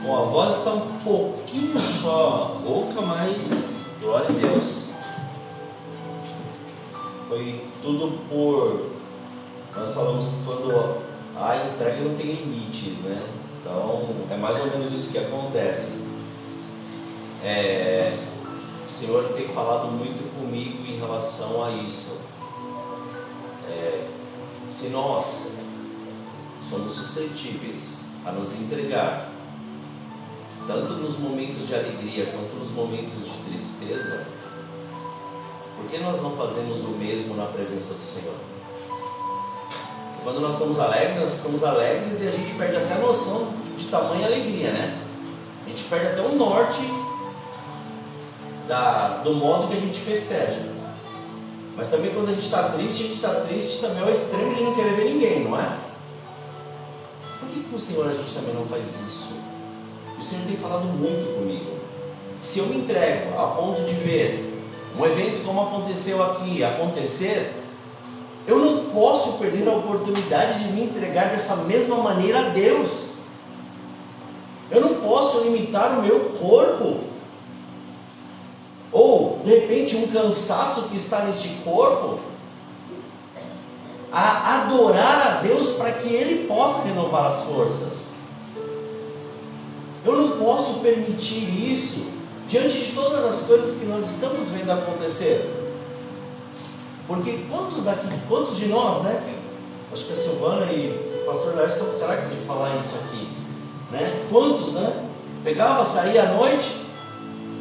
Bom, a voz está um pouquinho só rouca, mas glória a Deus. Foi tudo por... Nós falamos que quando a entrega não tem limites, né? Então, é mais ou menos isso que acontece. O Senhor tem falado muito comigo em relação a isso. Se nós somos suscetíveis a nos entregar, tanto nos momentos de alegria quanto nos momentos de tristeza, por que nós não fazemos o mesmo na presença do Senhor? Porque quando nós estamos alegres e a gente perde até a noção de tamanha alegria, né? A gente perde até o norte do modo que a gente festeja. Mas também quando a gente está triste também ao extremo de não querer ver ninguém, não é? Por que com o Senhor a gente também não faz isso? O Senhor tem falado muito comigo. Se eu me entrego a ponto de ver um evento como aconteceu aqui acontecer, eu não posso perder a oportunidade de me entregar dessa mesma maneira a Deus. Eu não posso limitar o meu corpo, ou de repente um cansaço que está neste corpo, a adorar a Deus para que Ele possa renovar as forças. Eu não posso permitir isso diante de todas as coisas que nós estamos vendo acontecer. Porque quantos de nós, né? Acho que a Silvana e o pastor Lars são craques de falar isso aqui, né? Quantos, né? Pegava, saía à noite,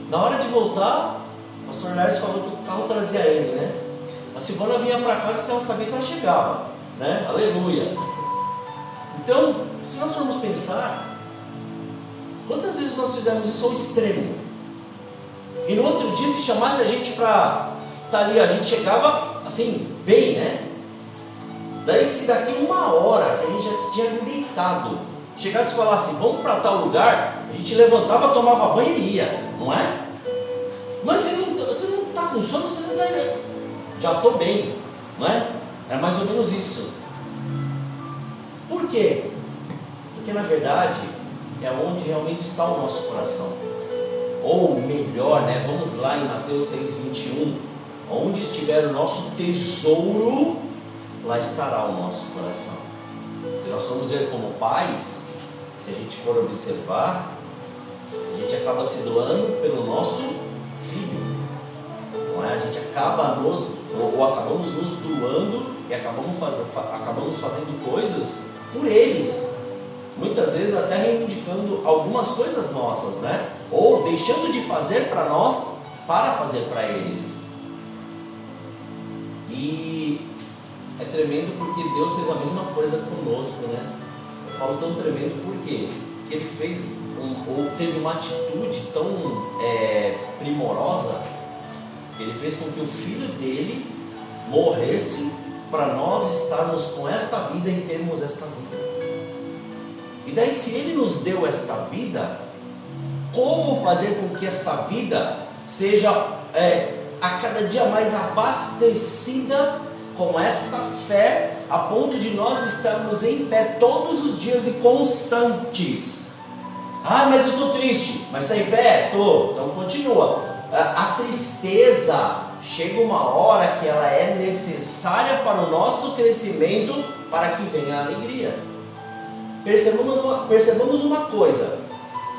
na hora de voltar, o pastor Lars falou que o carro trazia ele, né? A Silvana vinha para casa que ela sabia que ela chegava, né? Aleluia! Então, se nós formos pensar, quantas vezes nós fizemos isso ao extremo? E no outro dia, se chamasse a gente para estar ali, a gente chegava assim, bem, né? Daí, se daqui uma hora que a gente já tinha deitado, chegasse e falasse, vamos para tal lugar, a gente levantava, tomava banho e ia, não é? Mas você não está com sono, você não está indo. Já estou bem, não é? É mais ou menos isso. Por quê? Porque na verdade é onde realmente está o nosso coração. Ou melhor, né? Vamos lá em Mateus 6,21. Onde estiver o nosso tesouro, lá estará o nosso coração. Se nós formos ver como pais, se a gente for observar, a gente acaba se doando pelo nosso filho, não é? A gente acabamos nos doando e acabamos fazendo coisas por eles, muitas vezes até reivindicando algumas coisas nossas, né? Ou deixando de fazer para nós para fazer para eles. E é tremendo porque Deus fez a mesma coisa conosco, né? Eu falo tão tremendo por quê? Porque Ele fez ou teve uma atitude tão primorosa. Ele fez com que o Filho dele morresse para nós estarmos com esta vida e termos esta vida. E daí, se Ele nos deu esta vida, como fazer com que esta vida seja a cada dia mais abastecida com esta fé, a ponto de nós estarmos em pé todos os dias e constantes? Ah, mas eu estou triste. Mas está em pé? Estou. Então continua. A tristeza chega uma hora que ela é necessária para o nosso crescimento, para que venha a alegria. Percebamos uma coisa: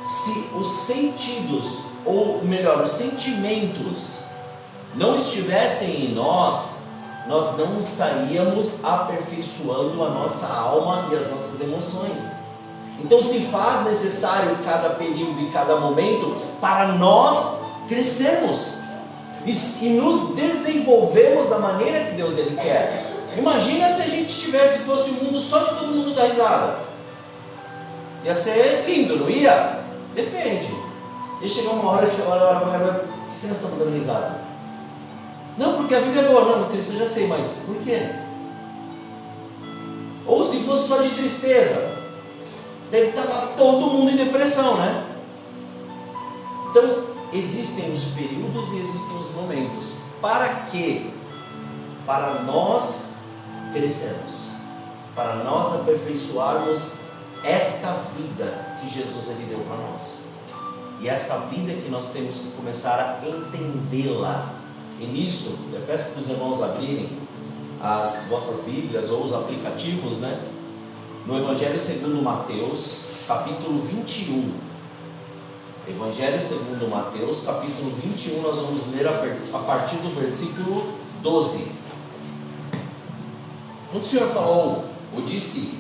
se os sentidos, ou melhor, os sentimentos não estivessem em nós, nós não estaríamos aperfeiçoando a nossa alma e as nossas emoções. Então se faz necessário cada período e cada momento para nós crescermos e nos desenvolvermos da maneira que Deus Ele quer. Imagina se a gente fosse um mundo só de todo mundo dar risada. Ia ser lindo, não ia? Depende. Ia chegar uma hora e você olha para o cara, por que nós estamos dando risada? Não, porque a vida é boa. Não, isso eu já sei, mas por quê? Ou se fosse só de tristeza, deve estar todo mundo em depressão, né? Então, existem os períodos e existem os momentos. Para quê? Para nós crescermos, para nós aperfeiçoarmos esta vida que Jesus ele deu para nós. E esta vida que nós temos que começar a entendê-la. E nisso, eu peço para os irmãos abrirem as vossas Bíblias ou os aplicativos, né? No Evangelho segundo Mateus, capítulo 21. Evangelho segundo Mateus, capítulo 21, nós vamos ler a partir do versículo 12. Quando o Senhor falou, ou disse,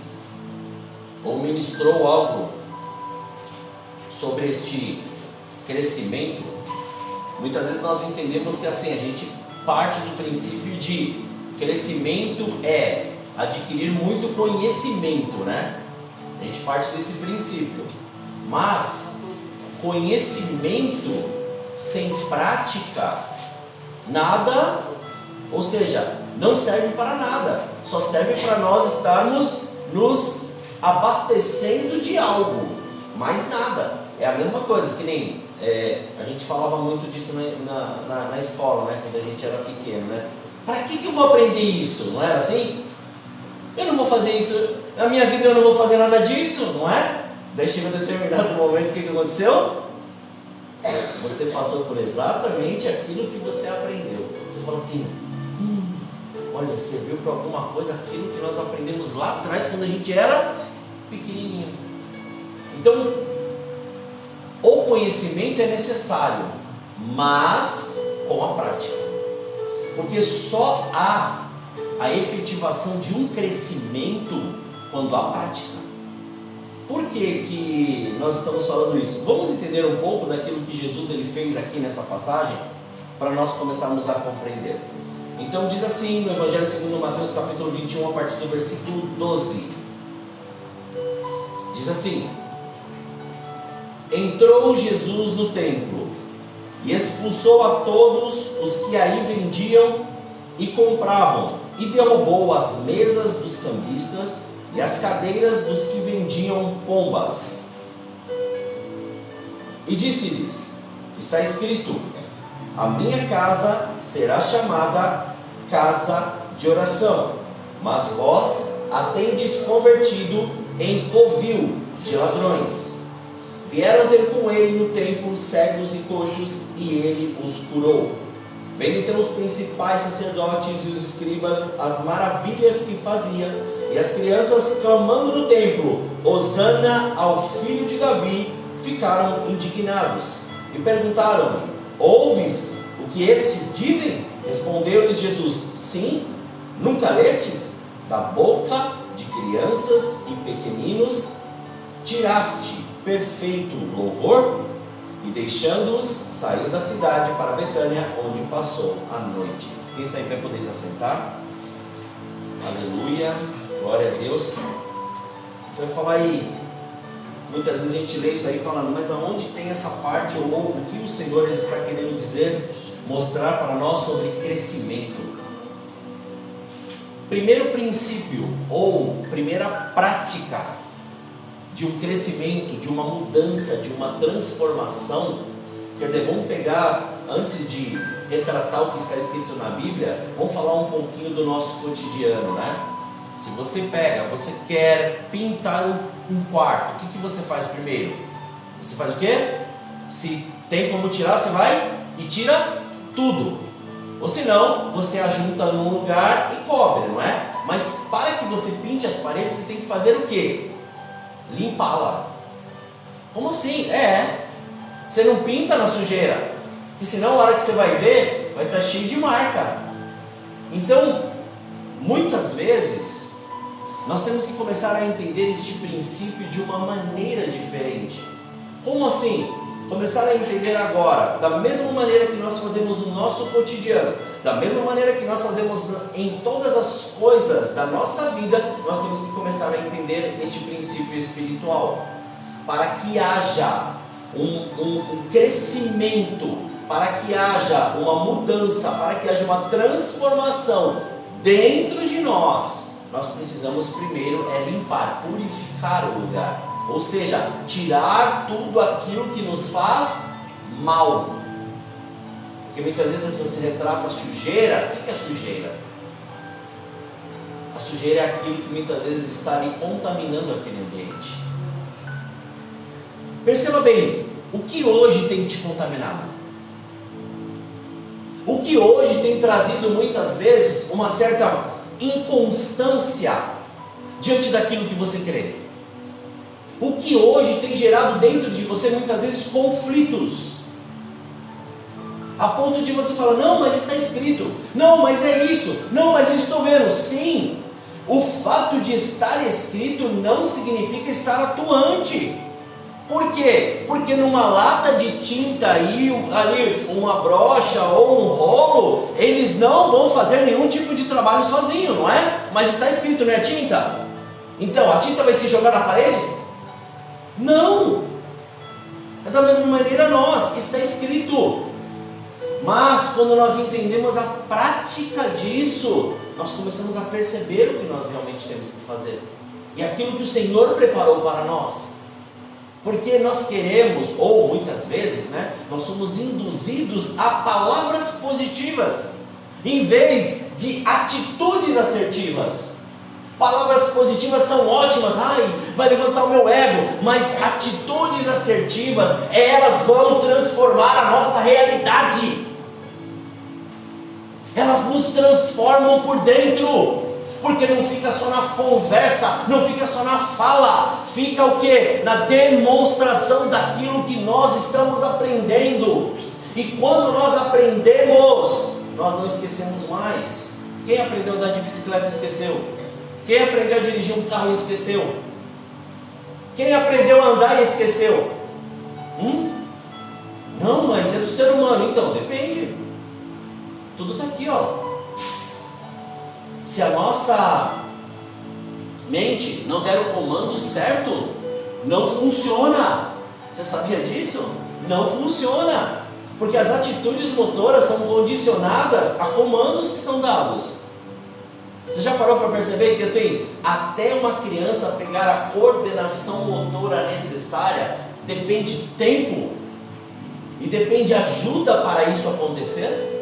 ou ministrou algo sobre este crescimento, muitas vezes nós entendemos que assim, a gente parte do princípio de crescimento é adquirir muito conhecimento, né? A gente parte desse princípio, mas conhecimento sem prática, nada, ou seja, não serve para nada, só serve para nós estarmos nos abastecendo de algo, mais nada. É a mesma coisa, que nem a gente falava muito disso na escola, né? Quando a gente era pequeno, né? Para que eu vou aprender isso? Não era assim? Eu não vou fazer isso, na minha vida eu não vou fazer nada disso, não é? Daí chega um determinado momento, o que aconteceu? Você passou por exatamente aquilo que você aprendeu. Você fala assim, olha, serviu para alguma coisa aquilo que nós aprendemos lá atrás, quando a gente era pequenininho. Então, o conhecimento é necessário, mas com a prática. Porque só há a efetivação de um crescimento quando há prática. Por que nós estamos falando isso? Vamos entender um pouco daquilo que Jesus ele fez aqui nessa passagem, para nós começarmos a compreender. Então diz assim no Evangelho segundo Mateus capítulo 21, a partir do versículo 12. Diz assim: entrou Jesus no templo e expulsou a todos os que aí vendiam e compravam, e derrubou as mesas dos cambistas e as cadeiras dos que vendiam pombas. E disse-lhes: está escrito, a minha casa será chamada casa de oração, mas vós a tendes convertido em covil de ladrões. Vieram ter com ele no templo cegos e coxos, e ele os curou. Vendo então os principais sacerdotes e os escribas as maravilhas que fazia, e as crianças clamando no templo, Hosana ao filho de Davi, ficaram indignados e perguntaram-lhe: ouves o que estes dizem? Respondeu-lhes Jesus: sim, nunca lestes? Da boca de crianças e pequeninos tiraste perfeito louvor? E deixando-os, saiu da cidade para Betânia, onde passou a noite. Quem está em pé, podeis assentar? Aleluia, glória a Deus. Você vai falar aí, muitas vezes a gente lê isso aí falando, mas aonde tem essa parte, ou o que o Senhor ele está querendo dizer, mostrar para nós sobre crescimento? Primeiro princípio, ou primeira prática de um crescimento, de uma mudança, de uma transformação. Quer dizer, vamos pegar, antes de retratar o que está escrito na Bíblia, vamos falar um pouquinho do nosso cotidiano, né? Se você pega, você quer pintar um quarto, o que você faz primeiro? Você faz o quê? Se tem como tirar, você vai e tira tudo. Ou se não, você ajunta num lugar e cobre, não é? Mas para que você pinte as paredes, você tem que fazer o quê? Limpá-la. Como assim? Você não pinta na sujeira, porque senão a hora que você vai ver, vai estar cheio de marca. Então, muitas vezes, nós temos que começar a entender este princípio de uma maneira diferente. Como assim? Começar a entender agora, da mesma maneira que nós fazemos no nosso cotidiano, da mesma maneira que nós fazemos em todas as coisas da nossa vida, nós temos que começar a entender este princípio espiritual, para que haja um crescimento, para que haja uma mudança, para que haja uma transformação dentro de nós. Nós precisamos primeiro limpar, purificar o lugar. Ou seja, tirar tudo aquilo que nos faz mal. Porque muitas vezes você retrata a sujeira. O que é sujeira? A sujeira é aquilo que muitas vezes está ali contaminando aquele ambiente. Perceba bem, o que hoje tem te contaminado? O que hoje tem trazido muitas vezes uma certa inconstância diante daquilo que você crê? O que hoje tem gerado dentro de você muitas vezes conflitos, a ponto de você falar, não, mas está escrito, não, mas é isso, não, mas eu estou vendo. Sim, o fato de estar escrito não significa estar atuante. Por quê? Porque numa lata de tinta e ali uma brocha ou um rolo, eles não vão fazer nenhum tipo de trabalho sozinho, não é? Mas está escrito, não é tinta? Então, a tinta vai se jogar na parede? Não! É da mesma maneira nós, está escrito. Mas quando nós entendemos a prática disso, nós começamos a perceber o que nós realmente temos que fazer. E aquilo que o Senhor preparou para nós. Porque nós queremos, ou muitas vezes, né, nós somos induzidos a palavras positivas, em vez de atitudes assertivas. Palavras positivas são ótimas, vai levantar o meu ego, mas atitudes assertivas, elas vão transformar a nossa realidade. Elas nos transformam por dentro, porque não fica só na conversa, não fica só na fala, fica o quê? Na demonstração daquilo que nós estamos aprendendo. E quando nós aprendemos, nós não esquecemos mais. Quem aprendeu a andar de bicicleta esqueceu? Quem aprendeu a dirigir um carro e esqueceu? Quem aprendeu a andar e esqueceu? Não, mas é do ser humano. Então, depende. Tudo está aqui, ó. Se a nossa mente não der o comando certo, não funciona. Você sabia disso? Não funciona. Porque as atitudes motoras são condicionadas a comandos que são dados. Você já parou para perceber que assim, até uma criança pegar a coordenação motora necessária, depende de tempo e depende de ajuda para isso acontecer?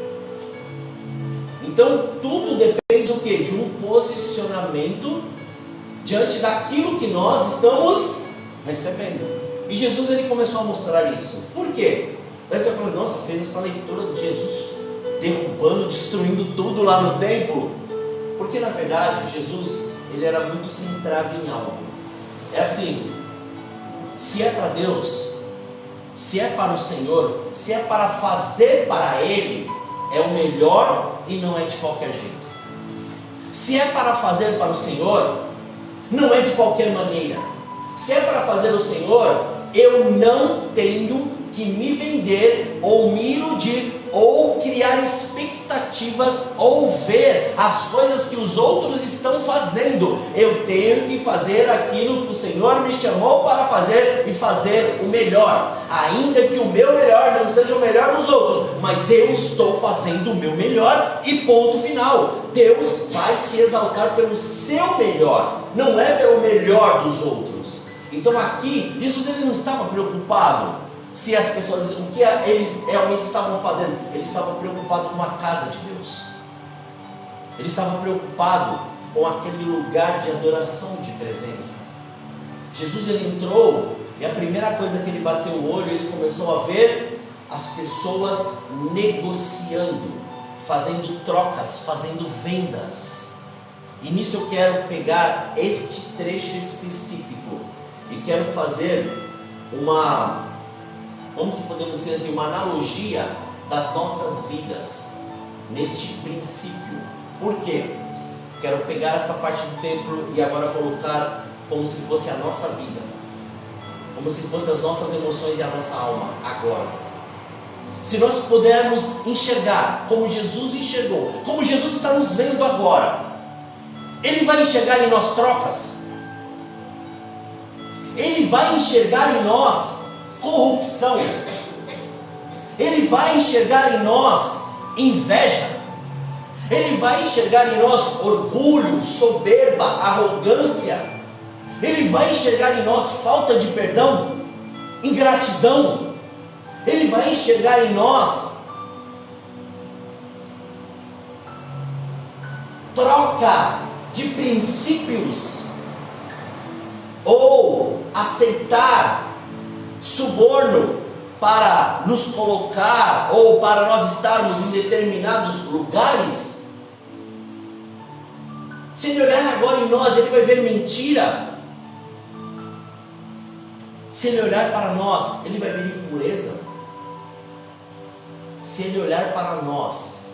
Então tudo depende do quê? De um posicionamento diante daquilo que nós estamos recebendo. E Jesus ele começou a mostrar isso. Por quê? Daí você fala, nossa, fez essa leitura de Jesus derrubando, destruindo tudo lá no templo. Porque na verdade Jesus ele era muito centrado em algo. É assim, se é para Deus, se é para o Senhor, se é para fazer para Ele, é o melhor e não é de qualquer jeito. Se é para fazer para o Senhor, não é de qualquer maneira. Se é para fazer o Senhor, eu não tenho que me vender ou me iludir ou criar expectativas ou ver as coisas que os outros estão fazendo. Eu tenho que fazer aquilo que o Senhor me chamou para fazer e fazer o melhor, ainda que o meu melhor não seja o melhor dos outros, mas eu estou fazendo o meu melhor e ponto final. Deus vai te exaltar pelo seu melhor, não é pelo melhor dos outros. Então aqui, Jesus ele não estava preocupado se as pessoas, o que eles realmente estavam fazendo. Ele estava preocupado com a casa de Deus. Ele estava preocupado com aquele lugar de adoração, de presença. Jesus ele entrou e a primeira coisa que ele bateu o olho, ele começou a ver as pessoas negociando, fazendo trocas, fazendo vendas. E nisso eu quero pegar este trecho específico e quero fazer podemos dizer assim, uma analogia das nossas vidas neste princípio. Por quê? Quero pegar esta parte do templo e agora colocar como se fosse a nossa vida, como se fossem as nossas emoções e a nossa alma agora. Se nós pudermos enxergar como Jesus enxergou, como Jesus está nos vendo agora, Ele vai enxergar em nós trocas, Ele vai enxergar em nós corrupção, Ele vai enxergar em nós inveja, Ele vai enxergar em nós orgulho, soberba, arrogância, Ele vai enxergar em nós falta de perdão, ingratidão, Ele vai enxergar em nós troca de princípios ou aceitar suborno para nos colocar ou para nós estarmos em determinados lugares, se Ele olhar agora em nós, Ele vai ver mentira. Se Ele olhar para nós, Ele vai ver impureza. Se Ele olhar para nós,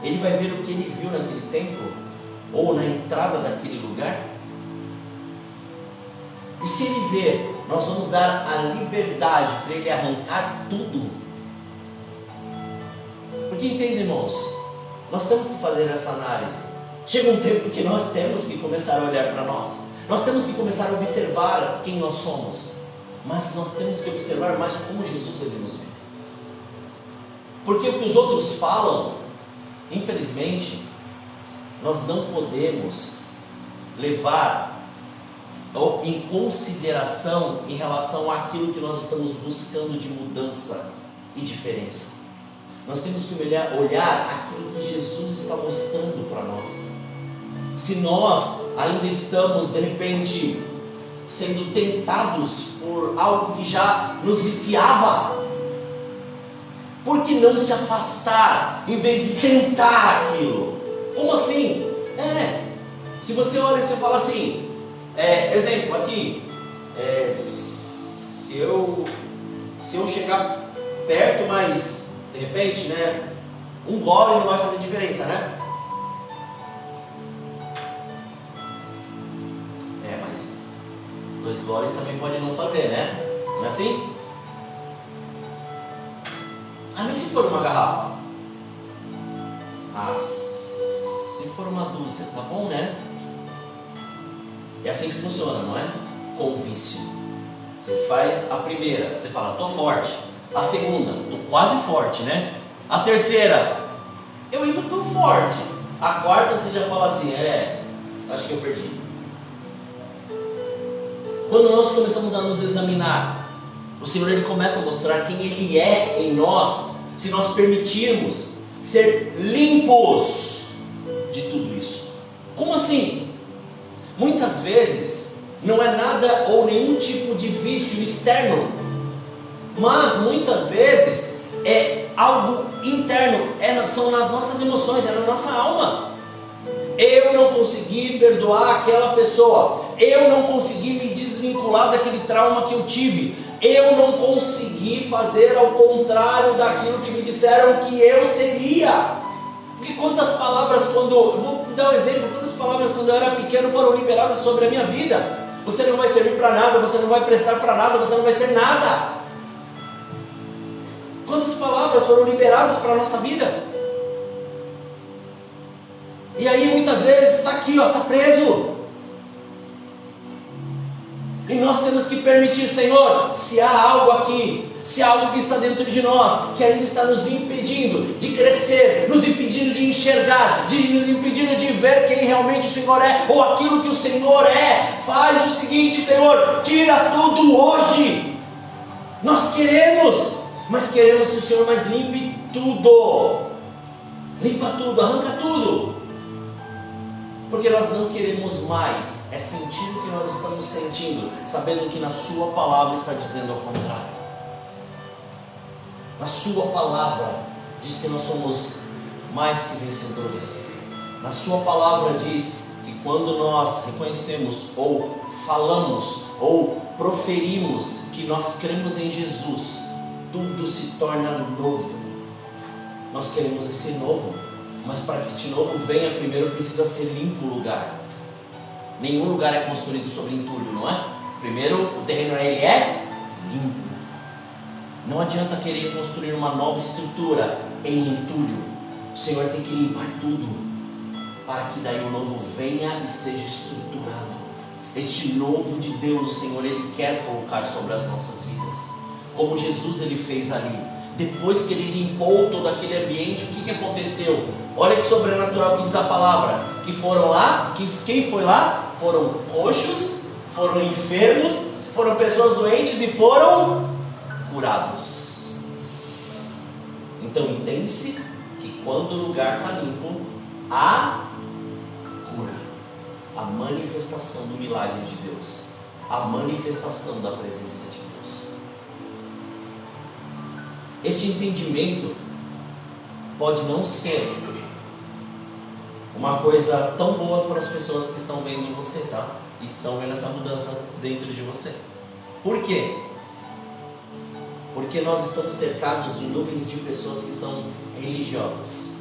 Ele vai ver o que Ele viu naquele templo, ou na entrada daquele lugar. E se Ele ver, nós vamos dar a liberdade para Ele arrancar tudo. Porque entende, irmãos, nós temos que fazer essa análise. Chega um tempo que nós temos que começar a olhar para nós. Nós temos que começar a observar quem nós somos. Mas nós temos que observar mais como Jesus ele nos vê. Porque o que os outros falam, infelizmente, nós não podemos levar em consideração em relação àquilo que nós estamos buscando de mudança e diferença. Nós temos que olhar aquilo que Jesus está mostrando para nós. Se nós ainda estamos, de repente, sendo tentados por algo que já nos viciava, por que não se afastar, em vez de tentar aquilo? Como assim? Se você olha e você fala assim, exemplo aqui, se eu chegar perto, mas de repente, né, um gole não vai fazer diferença, né? Mas 2 goles também pode não fazer, né? Não é assim? Mas se for uma garrafa? Se for uma dúzia, tá bom, né? É assim que funciona, não é? Com o vício. Você faz a primeira, você fala, tô forte. A segunda, tô quase forte, né? A terceira, eu ainda tô forte. A quarta, você já fala assim, acho que eu perdi. Quando nós começamos a nos examinar, o Senhor ele começa a mostrar quem Ele é em nós, se nós permitirmos ser limpos de tudo isso. Como assim? Muitas vezes não é nada ou nenhum tipo de vício externo, mas muitas vezes é algo interno, são nas nossas emoções, é na nossa alma. Eu não consegui perdoar aquela pessoa, eu não consegui me desvincular daquele trauma que eu tive, eu não consegui fazer ao contrário daquilo que me disseram que eu seria. Porque quantas palavras eu vou dar um exemplo, quantas palavras quando eu era pequeno foram liberadas sobre a minha vida? Você não vai servir para nada, você não vai prestar para nada, você não vai ser nada. Quantas palavras foram liberadas para a nossa vida? E aí muitas vezes está aqui, está preso. E nós temos que permitir, Senhor, se há algo aqui, se há algo que está dentro de nós, que ainda está nos impedindo de crescer, nos impedindo de enxergar, nos impedindo de ver quem realmente o Senhor é, ou aquilo que o Senhor é, faz o seguinte, Senhor, tira tudo hoje. Nós queremos, mas queremos que o Senhor mais limpe tudo. Limpa tudo, arranca tudo. Porque nós não queremos mais sentir o que nós estamos sentindo, sabendo que na sua palavra está dizendo ao contrário. Na sua palavra diz que nós somos mais que vencedores. Na sua palavra diz que quando nós reconhecemos ou falamos ou proferimos que nós cremos em Jesus, tudo se torna novo. Nós queremos esse novo. Mas para que esse novo venha, primeiro precisa ser limpo o lugar. Nenhum lugar é construído sobre entulho, não é? Primeiro o terreno ele é limpo. Não adianta querer construir uma nova estrutura em entulho. O Senhor tem que limpar tudo, para que daí o novo venha e seja estruturado. Este novo de Deus, o Senhor, Ele quer colocar sobre as nossas vidas. Como Jesus Ele fez ali. Depois que Ele limpou todo aquele ambiente, o que aconteceu? Olha que sobrenatural que diz a palavra. Que foram lá, quem foi lá? Foram coxos, foram enfermos, foram pessoas doentes e foram curados. Então entende-se que quando o lugar está limpo, há cura, a manifestação do milagre de Deus. a manifestação da presença de Deus. Este entendimento pode não ser uma coisa tão boa para as pessoas que estão vendo você, tá? E que estão vendo essa mudança dentro de você. Por quê? Porque nós estamos cercados de nuvens de pessoas que são religiosas,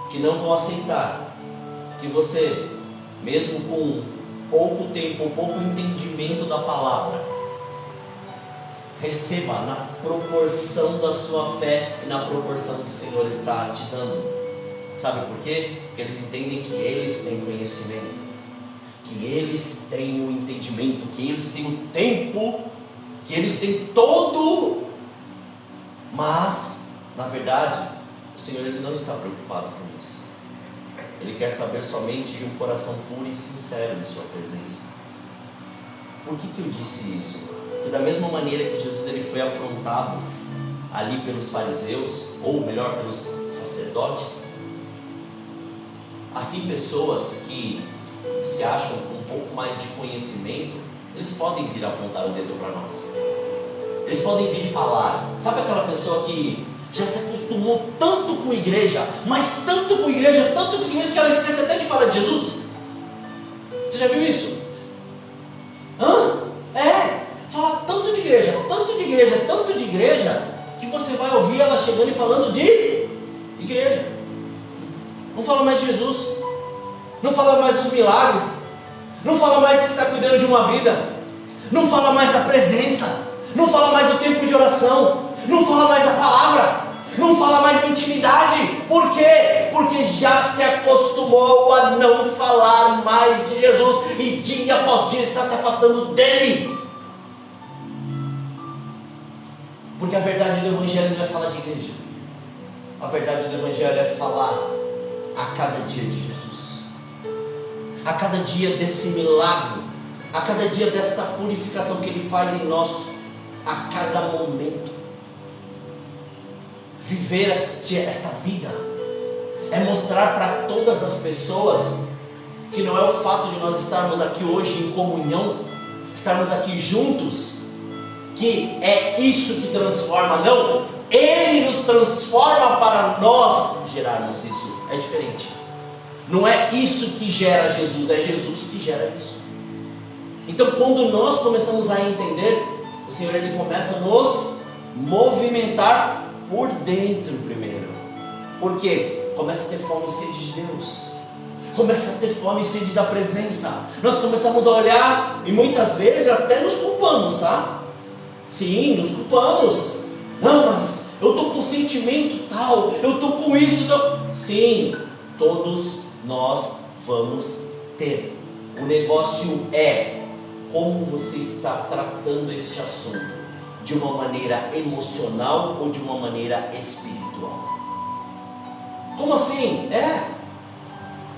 que não vão aceitar que você, mesmo com pouco tempo, pouco entendimento da palavra, receba na proporção da sua fé e na proporção que o Senhor está te dando. Sabe por quê? Porque eles entendem que eles têm conhecimento, que eles têm o entendimento, que eles têm o tempo, que eles têm todo. Mas, na verdade, o Senhor ele não está preocupado com isso. Ele quer saber somente de um coração puro e sincero em sua presença. Por que eu disse isso? Porque da mesma maneira que Jesus ele foi afrontado ali pelos fariseus, ou melhor, pelos sacerdotes, assim pessoas que se acham com um pouco mais de conhecimento, eles podem vir apontar o dedo para nós. Eles podem vir falar. Sabe aquela pessoa que já se acostumou tanto com igreja, mas tanto com igreja, que ela esquece até de falar de Jesus? Você já viu isso? Fala tanto de igreja, que você vai ouvir ela chegando e falando de igreja. Não fala mais de Jesus, não fala mais dos milagres, não fala mais que está cuidando de uma vida, não fala mais da presença, não fala mais do tempo de oração, não fala mais da palavra, não fala mais da intimidade. Por quê? Porque já se acostumou a não falar mais de Jesus e dia após dia está se afastando dele. Porque a verdade do Evangelho não é falar de igreja, a verdade do Evangelho é falar a cada dia de Jesus, a cada dia desse milagre, a cada dia desta purificação que Ele faz em nós, a cada momento. Viver esta vida é mostrar para todas as pessoas que não é o fato de nós estarmos aqui hoje em comunhão, estarmos aqui juntos, que é isso que transforma, não. Ele nos transforma para nós gerarmos isso. É diferente. Não é isso que gera Jesus, é Jesus que gera isso. Então, quando nós começamos a entender, o Senhor ele começa a nos movimentar por dentro primeiro. Por quê? Começa a ter fome e sede de Deus. Começa a ter fome e sede da presença. Nós começamos a olhar e muitas vezes até nos culpamos, tá? Sim, nos culpamos. Não, mas eu estou com um sentimento tal, eu estou com isso. Sim, todos nós vamos ter. O negócio é como você está tratando este assunto, de uma maneira emocional ou de uma maneira espiritual. Como assim?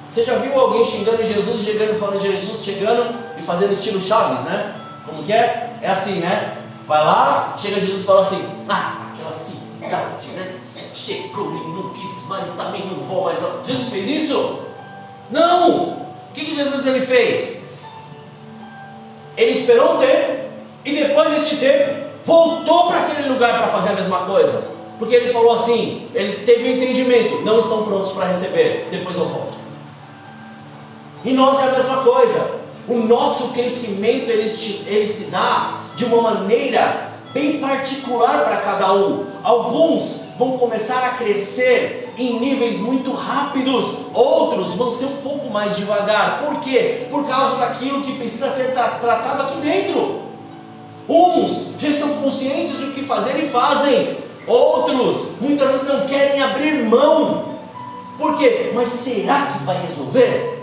Você já viu alguém xingando Jesus, falando Jesus, chegando e fazendo estilo Chaves, né? Como que é? É assim, né? Vai lá, chega Jesus e fala assim: aquela cidade, né? Chegou e não quis mais, também não vou mais. Jesus fez isso? Não! O que Jesus ele fez? Ele esperou um tempo e depois deste tempo voltou para aquele lugar para fazer a mesma coisa, porque ele falou assim, ele teve um entendimento: não estão prontos para receber, depois eu volto. E nós é a mesma coisa. O nosso crescimento ele se dá de uma maneira bem particular para cada um. Alguns vão começar a crescer em níveis muito rápidos, outros vão ser um pouco mais devagar. Por quê? Por causa daquilo que precisa ser tratado aqui dentro. Uns já estão conscientes do que fazer e fazem, outros muitas vezes não querem abrir mão. Por quê? Mas será que vai resolver?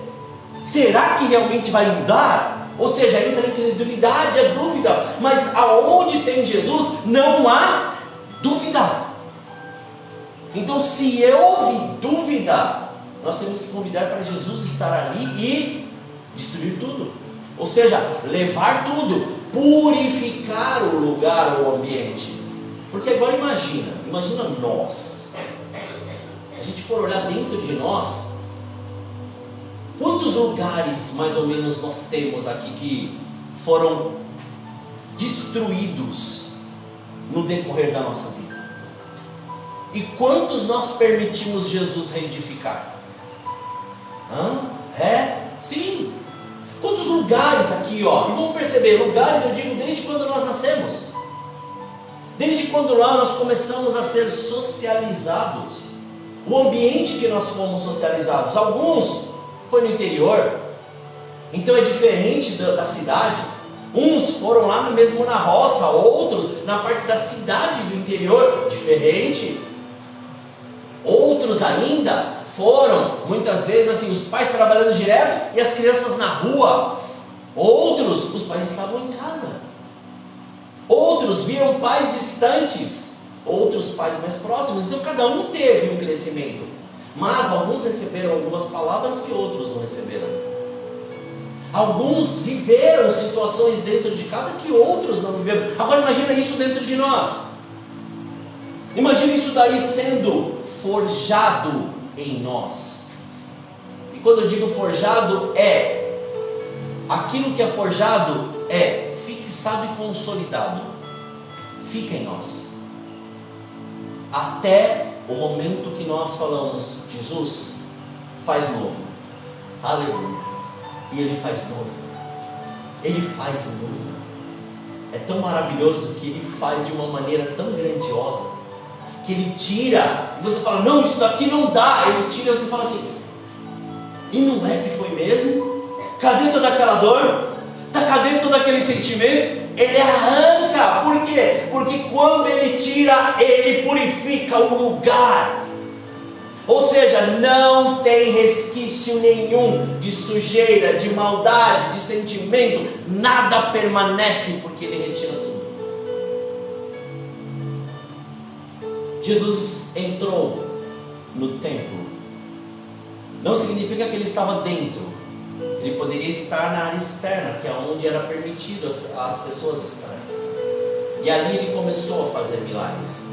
Será que realmente vai mudar? Ou seja, entra a incredulidade, a dúvida. Mas aonde tem Jesus, não há dúvida. Então, se houve dúvida, nós temos que convidar para Jesus estar ali e destruir tudo. Ou seja, levar tudo, purificar o lugar, o ambiente. Porque agora imagina nós. Se a gente for olhar dentro de nós, quantos lugares mais ou menos nós temos aqui que foram destruídos no decorrer da nossa vida? E quantos nós permitimos Jesus reedificar? Sim. Quantos lugares aqui, ó, e vamos perceber, lugares eu digo desde quando nós nascemos, desde quando lá nós começamos a ser socializados, o ambiente que nós fomos socializados, alguns foi no interior, então é diferente da cidade, uns foram lá mesmo na roça, outros na parte da cidade do interior, diferente, outros ainda foram, muitas vezes assim, os pais trabalhando direto e as crianças na rua. Outros, os pais estavam em casa. Outros viram pais distantes, outros pais mais próximos. Então cada um teve um crescimento, mas alguns receberam algumas palavras que outros não receberam. Alguns viveram situações dentro de casa que outros não viveram. Agora imagina isso dentro de nós. Imagina isso daí sendo forjado em nós. E quando eu digo forjado, aquilo que é forjado é fixado e consolidado, fica em nós, até o momento que nós falamos: Jesus, faz novo, aleluia, e Ele faz novo, Ele faz novo. É tão maravilhoso que Ele faz de uma maneira tão grandiosa, que Ele tira, e você fala: não, isso daqui não dá. Ele tira e você fala assim: e não é que foi mesmo? Cadê toda aquela dor? Cadê todo aquele sentimento? Ele arranca. Por quê? Porque quando Ele tira, Ele purifica o lugar. Ou seja, não tem resquício nenhum de sujeira, de maldade, de sentimento. Nada permanece, porque Ele retira tudo. Jesus entrou no templo, não significa que Ele estava dentro, Ele poderia estar na área externa, que é onde era permitido as pessoas estarem, e ali Ele começou a fazer milagres.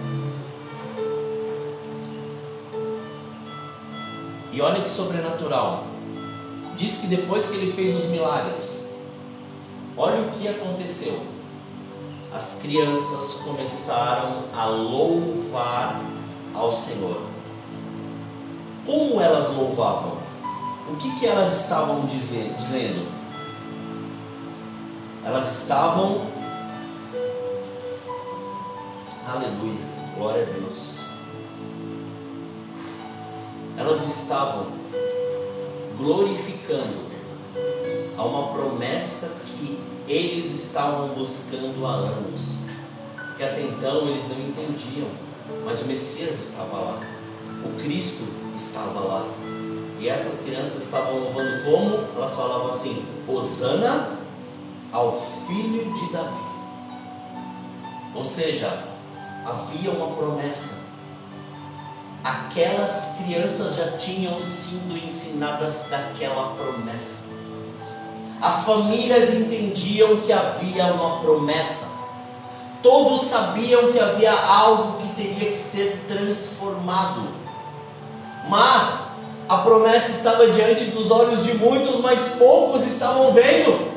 E olha que sobrenatural, diz que depois que Ele fez os milagres, olha o que aconteceu. As crianças começaram a louvar ao Senhor. Como elas louvavam? O que elas estavam dizendo? Elas estavam, aleluia, glória a Deus. Elas estavam glorificando a uma promessa que eles estavam buscando há anos, que até então eles não entendiam, mas o Messias estava lá, o Cristo estava lá, e estas crianças estavam louvando como? Elas falavam assim: Hosana ao filho de Davi. Ou seja, havia uma promessa. Aquelas crianças já tinham sido ensinadas daquela promessa. As famílias entendiam que havia uma promessa. Todos sabiam que havia algo que teria que ser transformado. Mas a promessa estava diante dos olhos de muitos, mas poucos estavam vendo.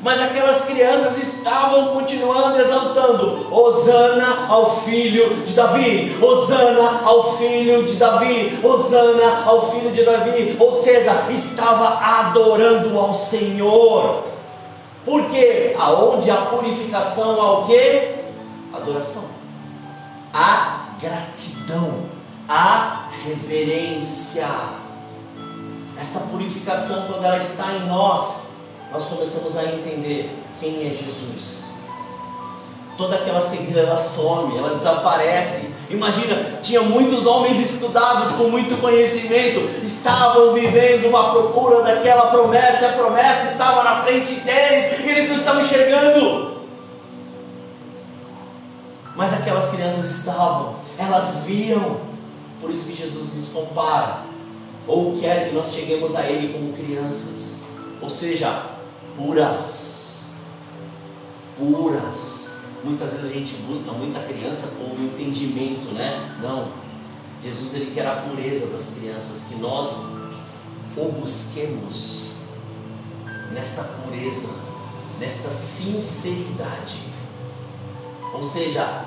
Mas aquelas crianças estavam continuando exaltando: Hosana ao filho de Davi, Hosana ao filho de Davi, Hosana ao filho de Davi. Ou seja, estava adorando ao Senhor. Porque aonde há purificação, há o quê? Adoração, há gratidão, há reverência. Esta purificação, quando ela está em nós começamos a entender quem é Jesus. Toda aquela cegueira ela some, ela desaparece. Imagina, tinha muitos homens estudados com muito conhecimento, estavam vivendo uma procura daquela promessa, a promessa estava na frente deles e eles não estavam enxergando. Mas aquelas crianças estavam, elas viam. Por isso que Jesus nos compara, ou quer que nós cheguemos a Ele como crianças, ou seja, puras. Muitas vezes a gente busca muita criança com o entendimento, né? Não, Jesus Ele quer a pureza das crianças, que nós o busquemos. nesta pureza, nesta sinceridade. Ou seja,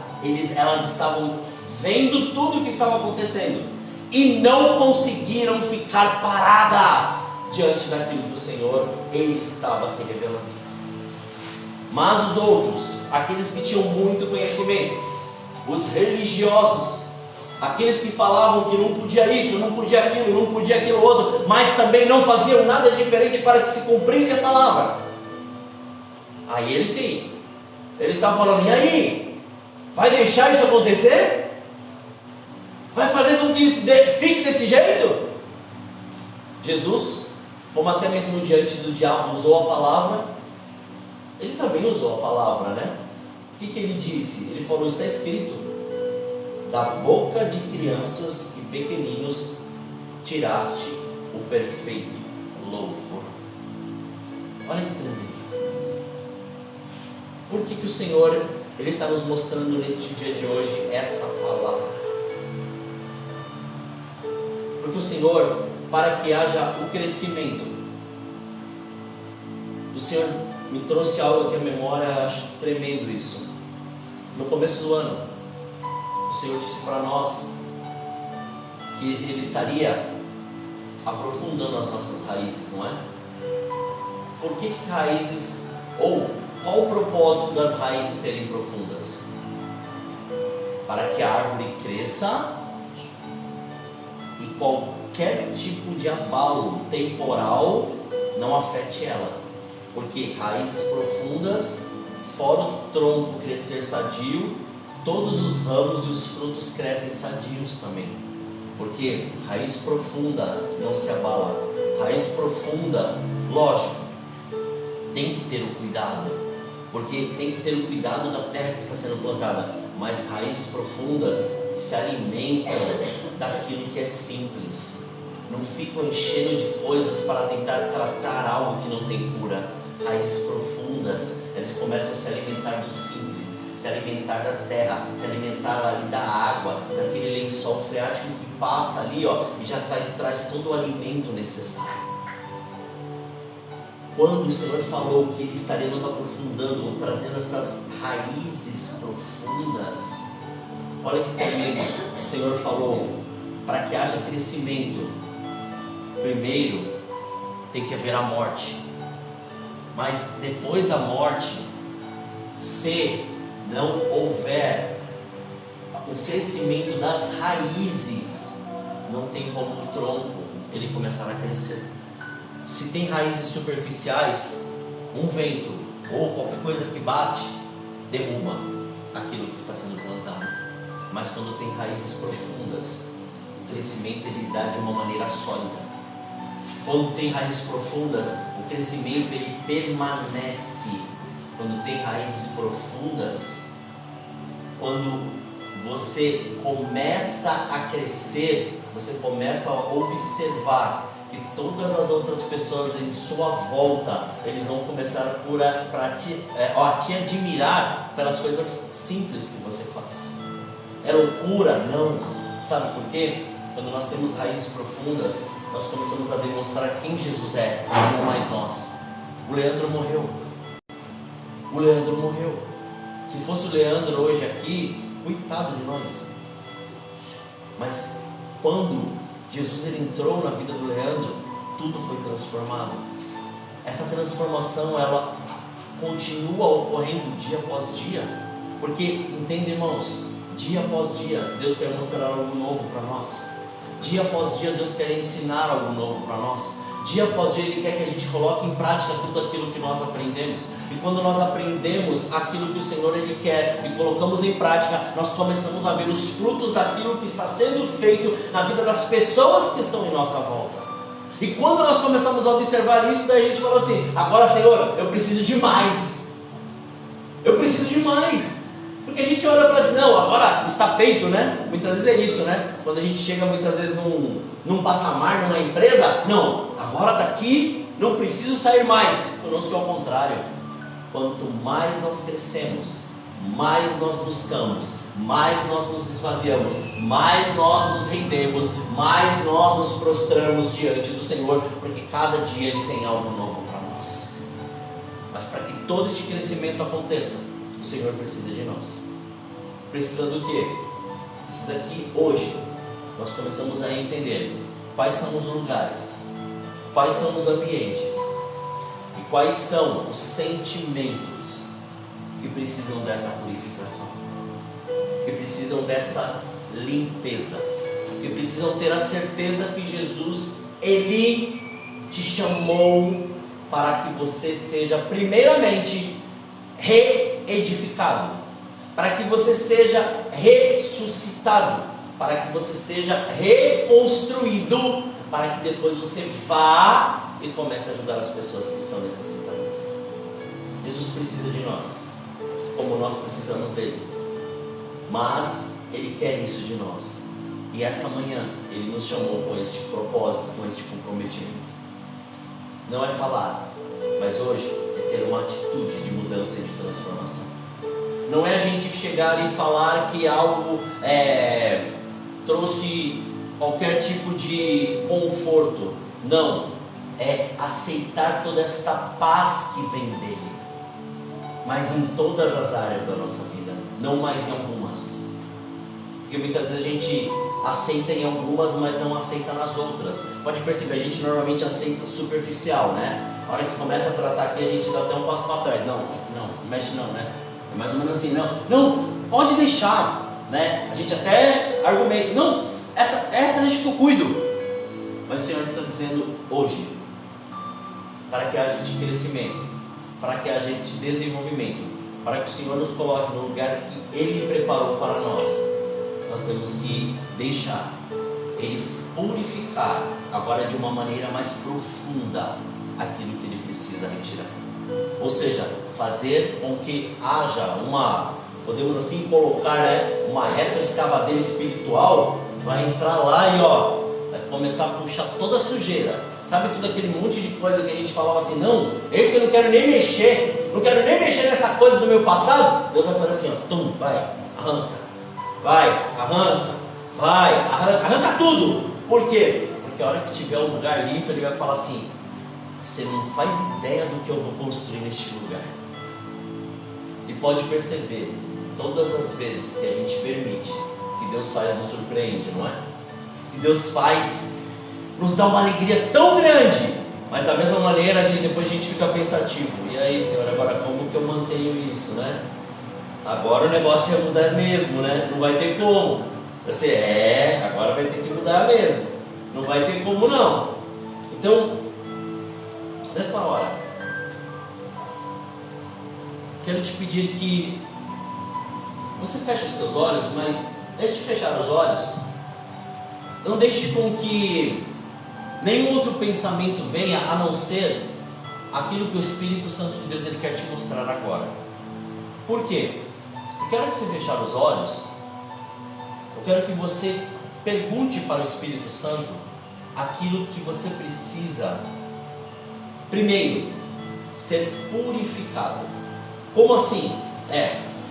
elas estavam vendo tudo o que estava acontecendo e não conseguiram ficar paradas diante daquilo que o Senhor ele estava se revelando. Mas os outros, aqueles que tinham muito conhecimento, os religiosos, aqueles que falavam que não podia isso, não podia aquilo outro, mas também não faziam nada diferente para que se cumprisse a palavra. Aí eles sim, eles estavam falando: e aí? Vai deixar isso acontecer? Vai fazer com que isso fique desse jeito? Jesus, como até mesmo diante do diabo usou a palavra, ele também usou a palavra, né? O que ele disse? Ele falou: está escrito, da boca de crianças e pequeninos tiraste o perfeito louvor. Olha que tremendo. Por que o Senhor ele está nos mostrando neste dia de hoje esta palavra? Porque o Senhor, para que haja o crescimento, o Senhor me trouxe algo aqui à memória, acho tremendo isso. No começo do ano, o Senhor disse para nós que Ele estaria aprofundando as nossas raízes, não é? Por que raízes, ou qual o propósito das raízes serem profundas? Para que a árvore cresça e qualquer tipo de abalo temporal não afete ela. Porque raízes profundas, fora o tronco crescer sadio, todos os ramos e os frutos crescem sadios também. Porque raiz profunda não se abala. Raiz profunda, lógico, tem que ter o cuidado, porque tem que ter o cuidado da terra que está sendo plantada. Mas raízes profundas se alimentam daquilo que é simples. Não ficam enchendo de coisas para tentar tratar algo que não tem cura. Raízes profundas, eles começam a se alimentar do simples, se alimentar da terra, se alimentar ali da água, daquele lençol freático que passa ali, ó, e já traz todo o alimento necessário. Quando o Senhor falou que Ele estaria nos aprofundando, trazendo essas raízes profundas, olha que tremendo. O Senhor falou: para que haja crescimento, primeiro tem que haver a morte. Mas depois da morte, se não houver o crescimento das raízes, não tem como o tronco ele começar a crescer. Se tem raízes superficiais, um vento ou qualquer coisa que bate, derruba aquilo que está sendo plantado. Mas quando tem raízes profundas, o crescimento ele dá de uma maneira sólida. Quando tem raízes profundas, o crescimento ele permanece. Quando tem raízes profundas, quando você começa a crescer, você começa a observar que todas as outras pessoas em sua volta, eles vão começar a te admirar pelas coisas simples que você faz. É loucura? Não. Sabe por quê? Quando nós temos raízes profundas, nós começamos a demonstrar quem Jesus é, e não mais nós. O Leandro morreu. O Leandro morreu. Se fosse o Leandro hoje aqui, coitado de nós. Mas quando Jesus ele entrou na vida do Leandro, tudo foi transformado. Essa transformação ela continua ocorrendo dia após dia. Porque, entende, irmãos, dia após dia Deus quer mostrar algo novo para nós. Dia após dia Deus quer ensinar algo novo para nós. Dia após dia Ele quer que a gente coloque em prática tudo aquilo que nós aprendemos. E quando nós aprendemos aquilo que o Senhor Ele quer e colocamos em prática, nós começamos a ver os frutos daquilo que está sendo feito na vida das pessoas que estão em nossa volta. E quando nós começamos a observar isso, daí a gente fala assim: agora, Senhor, eu preciso de mais. Eu preciso de mais. Porque a gente olha e fala assim: não, agora está feito, né? Muitas vezes é isso, né? Quando a gente chega muitas vezes num patamar, numa empresa, não, agora daqui não preciso sair mais. Conosco é o contrário. Quanto mais nós crescemos, mais nós buscamos, mais nós nos esvaziamos, mais nós nos rendemos, mais nós nos prostramos diante do Senhor, porque cada dia Ele tem algo novo para nós. Mas para que todo este crescimento aconteça, o Senhor precisa de nós. Precisa do quê? Precisa que hoje nós começamos a entender quais são os lugares, quais são os ambientes e quais são os sentimentos que precisam dessa purificação, que precisam dessa limpeza, que precisam ter a certeza que Jesus, Ele te chamou para que você seja primeiramente reedificado, para que você seja ressuscitado, para que você seja reconstruído, para que depois você vá e comece a ajudar as pessoas que estão necessitadas. Jesus precisa de nós, como nós precisamos dele, mas Ele quer isso de nós, e esta manhã Ele nos chamou com este propósito, com este comprometimento. Não é falar, mas hoje é ter uma atitude de mudança e de transformação. Não é a gente chegar e falar que algo trouxe qualquer tipo de conforto. Não, é aceitar toda esta paz que vem dele, mas em todas as áreas da nossa vida, não mais em algumas. Porque muitas vezes a gente aceita em algumas, mas não aceita nas outras. Pode perceber, a gente normalmente aceita superficial, né? A hora que começa a tratar aqui, a gente dá até um passo para trás. Não, aqui não mexe não, né? É mais ou menos assim, não, pode deixar, né? A gente até argumenta, não, essa deixa que eu cuido. Mas o Senhor está dizendo hoje, para que haja este crescimento, para que haja este desenvolvimento, para que o Senhor nos coloque no lugar que Ele preparou para nós, nós temos que deixar Ele purificar agora de uma maneira mais profunda aquilo que Ele precisa retirar. Ou seja, fazer com que haja uma, podemos assim colocar, né, uma retroescavadeira espiritual, vai entrar lá e vai começar a puxar toda a sujeira. Sabe tudo aquele monte de coisa que a gente falava assim, não, esse eu não quero nem mexer, não quero nem mexer nessa coisa do meu passado. Deus vai fazer assim, tum, vai, arranca tudo. Por quê? Porque a hora que tiver um lugar limpo, Ele vai falar assim, você não faz ideia do que eu vou construir neste lugar. E pode perceber, todas as vezes que a gente permite, que Deus nos surpreende, não é? Que Deus nos dá uma alegria tão grande, mas da mesma maneira depois a gente fica pensativo. E aí, Senhor, agora como que eu mantenho isso, né? Agora o negócio vai mudar mesmo, né? Não vai ter como. Agora vai ter que mudar mesmo. Não vai ter como não. Então, nesta hora, quero te pedir que você feche os teus olhos, mas antes de fechar os olhos, não deixe com que nenhum outro pensamento venha a não ser aquilo que o Espírito Santo de Deus Ele quer te mostrar agora. Por quê? Eu quero que você fechar os olhos, eu quero que você pergunte para o Espírito Santo aquilo que você precisa. Primeiro, ser purificado. Como assim?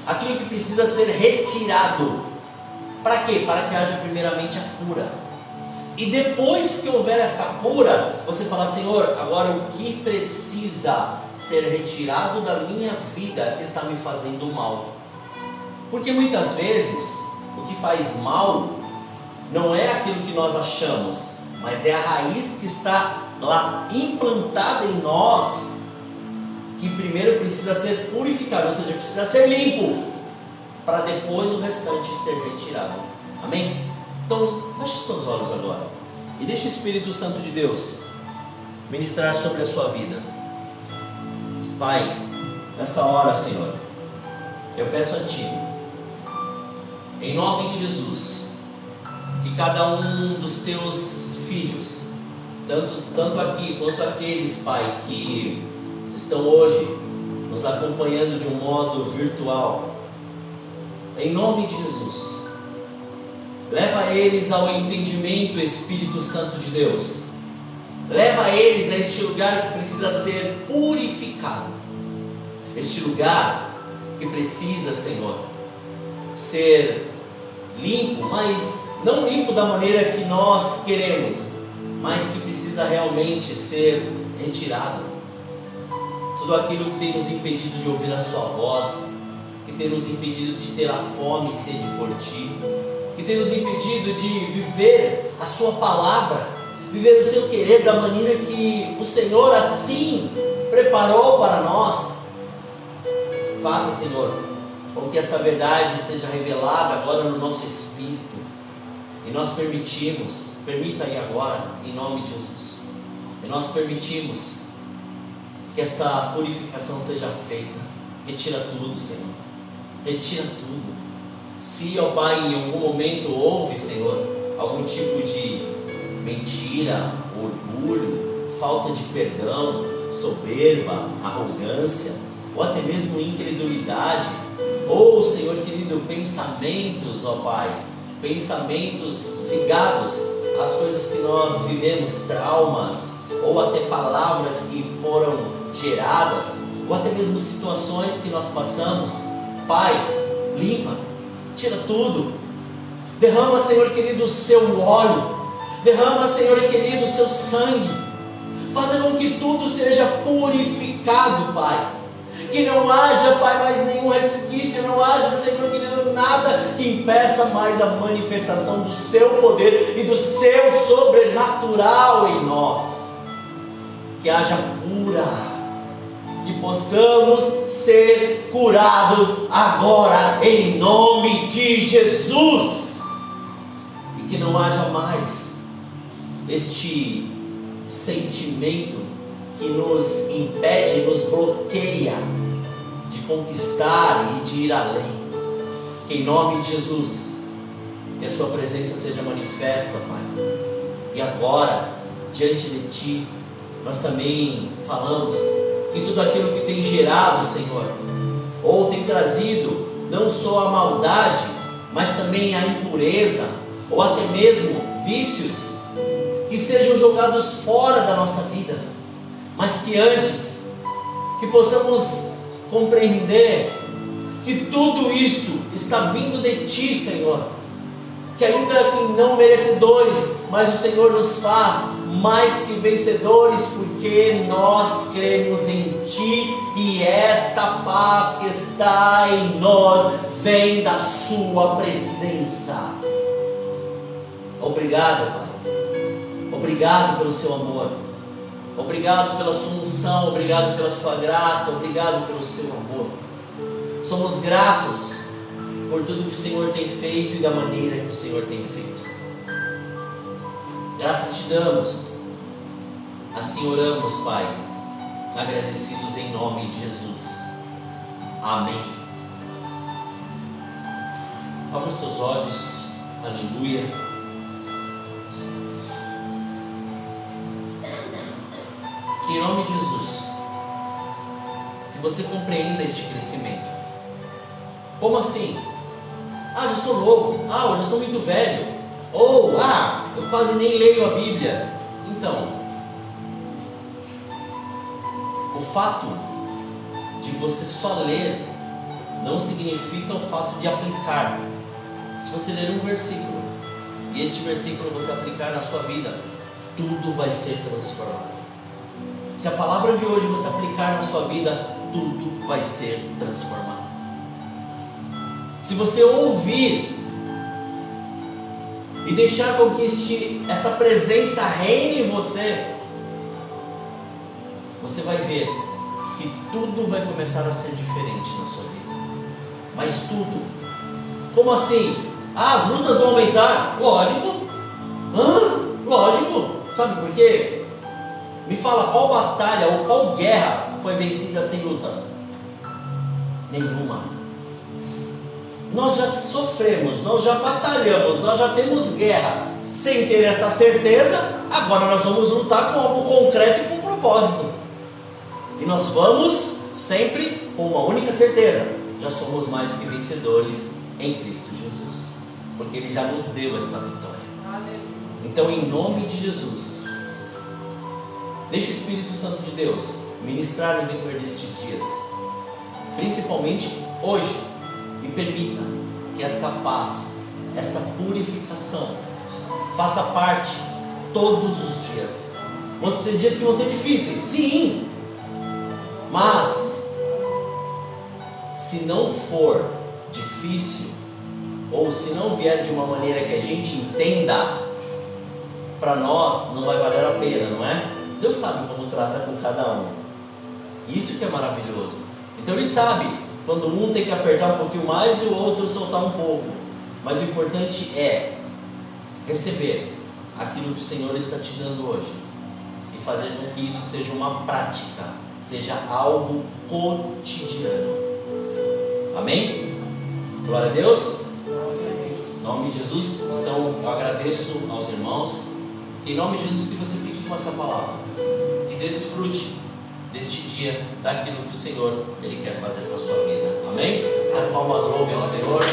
Aquilo que precisa ser retirado. Para quê? Para que haja primeiramente a cura. E depois que houver esta cura, você fala, Senhor, agora o que precisa ser retirado da minha vida que está me fazendo mal? Porque muitas vezes, o que faz mal não é aquilo que nós achamos, mas é a raiz que está lá implantada em nós, que primeiro precisa ser purificado, ou seja, precisa ser limpo, para depois o restante ser retirado. Amém? Então, feche os seus olhos agora e deixe o Espírito Santo de Deus ministrar sobre a sua vida. Pai, nessa hora, Senhor, eu peço a Ti, em nome de Jesus, que cada um dos Teus filhos, tanto aqui quanto aqueles, Pai, que estão hoje nos acompanhando de um modo virtual, em nome de Jesus, leva eles ao entendimento, Espírito Santo de Deus. Leva eles a este lugar que precisa ser purificado. Este lugar que precisa, Senhor, ser limpo, mas não limpo da maneira que nós queremos, mas que precisa realmente ser retirado. tudo aquilo que tem nos impedido de ouvir a sua voz, que tem nos impedido de ter a fome e sede por Ti, que tem nos impedido de viver a Sua palavra, viver o Seu querer da maneira que o Senhor assim preparou para nós. Faça, Senhor, com que esta verdade seja revelada agora no nosso espírito, e nós permita aí agora, em nome de Jesus, e nós permitimos que esta purificação seja feita. Retira tudo, Senhor, retira tudo. Se, ó Pai, em algum momento houve, Senhor, algum tipo de mentira, orgulho, falta de perdão, soberba, arrogância, ou até mesmo incredulidade, ou, Senhor querido, pensamentos, ó Pai, pensamentos ligados às coisas que nós vivemos, traumas, ou até palavras que foram geradas, ou até mesmo situações que nós passamos, Pai, limpa, tira tudo, derrama, Senhor querido, o Seu óleo, derrama, Senhor querido, o Seu sangue, fazendo com que tudo seja purificado, Pai, que não haja, Pai, mais nenhum resquício, não haja, Senhor querido, nada que impeça mais a manifestação do Seu poder e do Seu sobrenatural em nós, que haja cura, que possamos ser curados agora, em nome de Jesus, e que não haja mais este sentimento que nos impede, nos bloqueia de conquistar e de ir além. Que em nome de Jesus, que a Sua presença seja manifesta, Pai. E agora, diante de Ti, nós também falamos que tudo aquilo que tem gerado, Senhor, ou tem trazido não só a maldade, mas também a impureza, ou até mesmo vícios, que sejam jogados fora da nossa vida, mas que antes, que possamos compreender que tudo isso está vindo de Ti, Senhor, que ainda que não merecedores, mas o Senhor nos faz mais que vencedores, porque nós cremos em Ti, e esta paz que está em nós vem da Sua presença. Obrigado, Pai, obrigado pelo Seu amor, obrigado pela Sua unção, obrigado pela Sua graça, obrigado pelo Seu amor. Somos gratos por tudo que o Senhor tem feito e da maneira que o Senhor tem feito. Graças Te damos, assim oramos, Pai, agradecidos em nome de Jesus. Amém. Abra os teus olhos, aleluia. Que em nome de Jesus, que você compreenda este crescimento. Como assim? Já sou novo, eu já sou muito velho, ou eu quase nem leio a Bíblia. Então, o fato de você só ler não significa o fato de aplicar. Se você ler um versículo e este versículo você aplicar na sua vida, tudo vai ser transformado. Se a palavra de hoje você aplicar na sua vida, tudo vai ser transformado. Se você ouvir e deixar com que esta presença reine em você, você vai ver que tudo vai começar a ser diferente na sua vida. Mas tudo. Como assim? As lutas vão aumentar? Lógico. Lógico. Sabe por quê? Me fala, qual batalha ou qual guerra foi vencida sem luta? Nenhuma. Nós já sofremos, nós já batalhamos, nós já temos guerra. Sem ter essa certeza, agora nós vamos lutar com algo concreto e com propósito. E nós vamos sempre com uma única certeza: já somos mais que vencedores em Cristo Jesus, porque Ele já nos deu esta vitória. Então, em nome de Jesus, deixe o Espírito Santo de Deus ministrar no decorrer destes dias, principalmente hoje, e permita que esta paz, esta purificação faça parte todos os dias. Vão ser dias que vão ter difíceis, sim, Mas, se não for difícil, ou se não vier de uma maneira que a gente entenda, para nós não vai valer a pena, não é? Deus sabe como trata com cada um. Isso que é maravilhoso. Então Ele sabe quando um tem que apertar um pouquinho mais e o outro soltar um pouco. Mas o importante é receber aquilo que o Senhor está te dando hoje e fazer com que isso seja uma prática, seja algo cotidiano. Amém? Glória a Deus. Em nome de Jesus. Então eu agradeço aos irmãos. Que em nome de Jesus que você fique com essa palavra, que desfrute deste dia daquilo que o Senhor Ele quer fazer com a sua vida. Amém? As palmas louvem ao Senhor.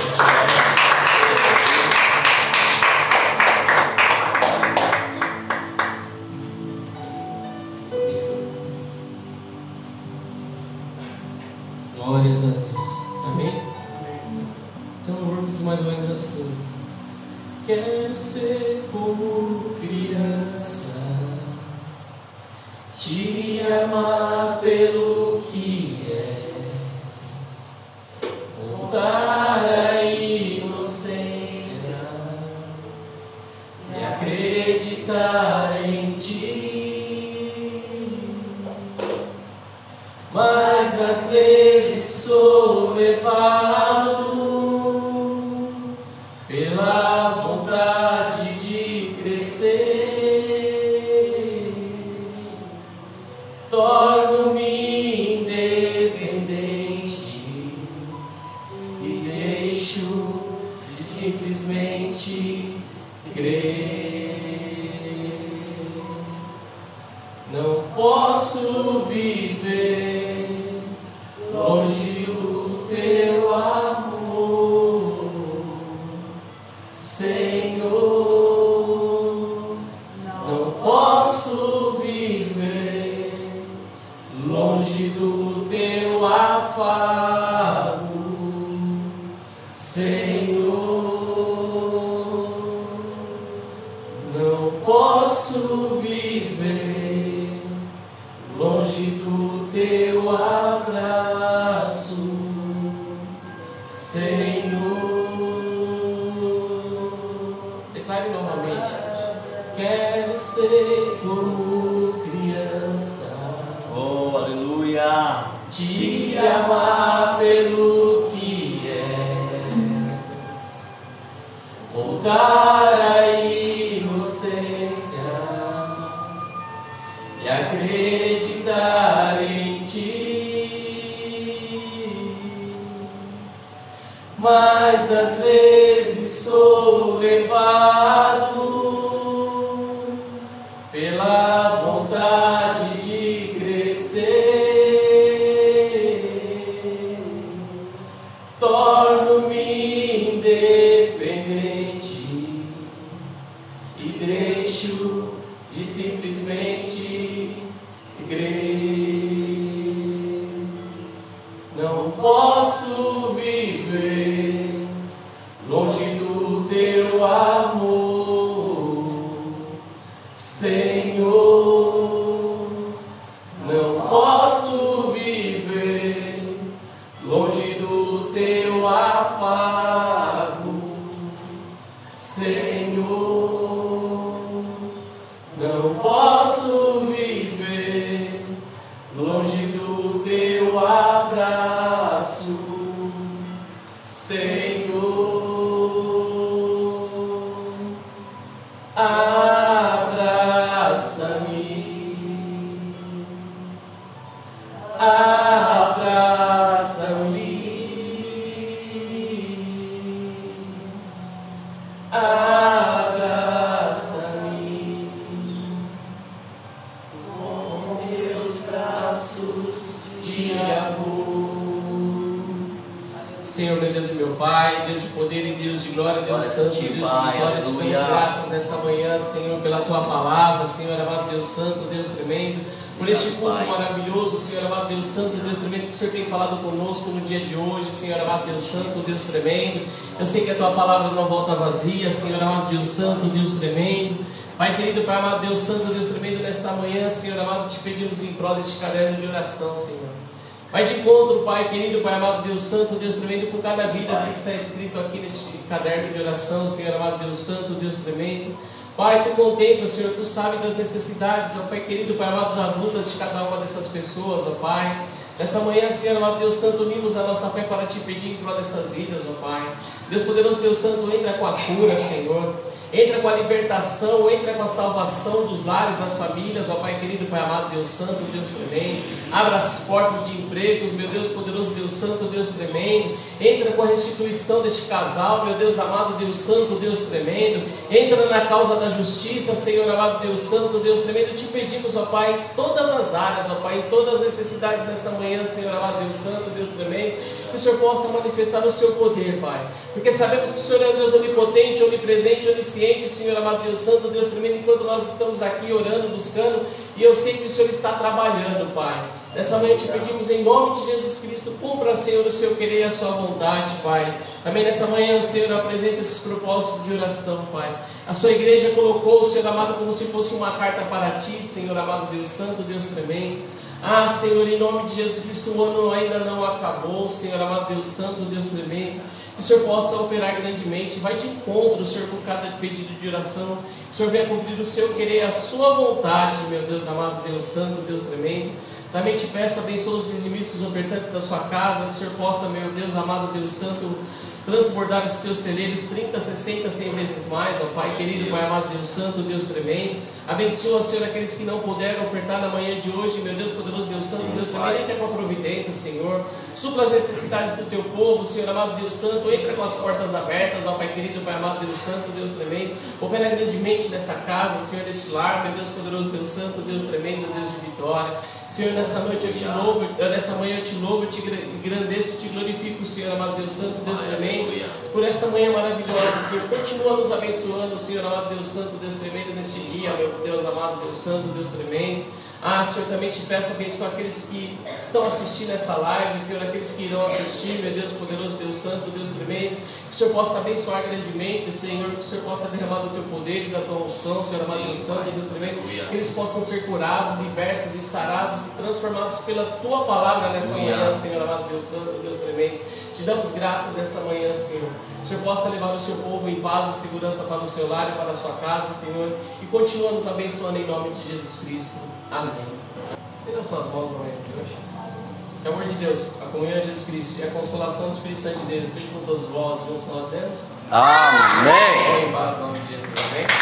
Glórias a Deus. Amém? Então o louvor diz mais ou menos assim: quero ser como criança, te amar pelo que és, voltar à inocência e acreditar em ti. Mas às vezes sou levado pela vontade de crescer, torno-me independente e deixo de simplesmente crer. Não posso viver longe do teu amor, Senhor. Não posso viver longe do teu afago, Senhor. Não posso viver longe do teu abraço, Senhor. Declare novamente: quero ser como criança, Oh, aleluia! te amar pelo que és, voltar à inocência e acreditar em ti. Mas às vezes sou levado pela vontade de crescer, torno-me independente e deixo de simplesmente crer. Não posso viver longe do teu amor, Senhor. Não posso viver longe do teu afago, Senhor. Não posso viver longe do teu abraço, Senhor. Abraça-me, abraça-me, abraça-me com meus braços de amor. Senhor, meu Deus e meu Pai, Deus de poder e Deus de glória, Deus santo, Deus de vitória, te damos graças nessa manhã, Senhor, pela Tua palavra, Senhor, amado Deus santo, Deus tremendo, por este culto maravilhoso, Senhor, amado Deus santo, Deus tremendo, que o Senhor tem falado conosco no dia de hoje, Senhor, amado Deus santo, Deus tremendo. Eu sei que a Tua palavra não volta vazia, Senhor, amado Deus santo, Deus tremendo. Pai querido, Pai amado Deus santo, Deus tremendo, nesta manhã, Senhor amado, te pedimos em prol deste caderno de oração, Senhor. Vai de encontro, Pai querido, Pai amado, Deus Santo, Deus tremendo, por cada vida que está escrito aqui neste caderno de oração, Senhor amado, Deus Santo, Deus tremendo. Pai, Tu contempla, Senhor, Tu sabe das necessidades, ó Pai querido, Pai amado, das lutas de cada uma dessas pessoas, ó Pai. Nessa manhã, Senhor amado, Deus Santo, unimos a nossa fé para Te pedir em prol dessas vidas, ó Pai. Deus poderoso, Deus Santo, entra com a cura, Senhor. Entra com a libertação, entra com a salvação dos lares, das famílias, ó Pai querido, Pai amado, Deus Santo, Deus tremendo. Abra as portas de empregos, meu Deus poderoso, Deus Santo, Deus tremendo. Entra com a restituição deste casal, meu Deus amado, Deus Santo, Deus tremendo. Entra na causa da justiça, Senhor amado, Deus Santo, Deus tremendo. Te pedimos, ó Pai, em todas as áreas, ó Pai, em todas as necessidades nessa manhã, Senhor amado, Deus Santo, Deus tremendo, que o Senhor possa manifestar o seu poder, Pai. Porque sabemos que o Senhor é um Deus onipotente, onipresente, onisciente, Senhor amado, Deus Santo, Deus tremendo, enquanto nós estamos aqui orando, buscando, e eu sei que o Senhor está trabalhando, Pai. Nessa manhã te pedimos em nome de Jesus Cristo, cumpra, Senhor, o seu querer e a sua vontade, Pai. Também nessa manhã, Senhor, apresenta esses propósitos de oração, Pai. A sua igreja colocou, Senhor amado, como se fosse uma carta para Ti, Senhor amado, Deus Santo, Deus tremendo. Ah, Senhor, em nome de Jesus Cristo, o ano ainda não acabou, Senhor amado, Deus Santo, Deus tremendo. Que o Senhor possa operar grandemente. Vai de encontro, Senhor, com cada pedido de oração. Que o Senhor venha cumprir o seu querer, a sua vontade, meu Deus amado, Deus Santo, Deus tremendo. Também te peço, abençoa os dizimistas, os ofertantes da sua casa. Que o Senhor possa, meu Deus amado, Deus Santo, transbordar os teus celeiros 30, 60, 100 vezes mais, ó Pai querido, Pai amado, Deus Santo, Deus tremendo. Abençoa, Senhor, aqueles que não puderam ofertar na manhã de hoje, meu Deus poderoso, Deus Santo, Deus tremendo. Entra com a providência, Senhor. Supla as necessidades do teu povo, Senhor amado, Deus Santo. Entra com as portas abertas, ó Pai querido, Pai amado, Deus Santo, Deus tremendo. Opera grandemente nesta casa, Senhor, deste lar, meu Deus poderoso, Deus Santo, Deus tremendo, Deus de vitória. Senhor, nessa noite eu te louvo, nessa manhã eu te louvo, eu te engrandeço, te glorifico, Senhor amado, Deus Santo, Deus tremendo. Por esta manhã maravilhosa, Senhor, continua nos abençoando, Senhor amado, Deus Santo, Deus tremendo, neste dia, meu Deus amado, Deus Santo, Deus tremendo. Ah, Senhor, também te peço abençoar aqueles que estão assistindo essa live, Senhor, aqueles que irão assistir, meu Deus poderoso, Deus Santo, Deus tremendo. Que o Senhor possa abençoar grandemente, Senhor, que o Senhor possa derramar do teu poder e da tua unção, Senhor amado, Deus Santo, Deus tremendo. Que eles possam ser curados, libertos e sarados e transformados pela tua palavra nessa manhã, Senhor amado, Deus Santo, Deus tremendo. Te damos graças nessa manhã, Senhor. Que o Senhor possa levar o seu povo em paz e segurança para o seu lar e para a sua casa, Senhor. E continua nos abençoando em nome de Jesus Cristo. Amém. Estenda as suas mãos na manhã de hoje. Que o amor de Deus, a comunhão de Jesus Cristo e a consolação do Espírito Santo de Deus esteja com todos vós, juntos nós dizemos. Amém. Em paz, em nome de Jesus. Amém.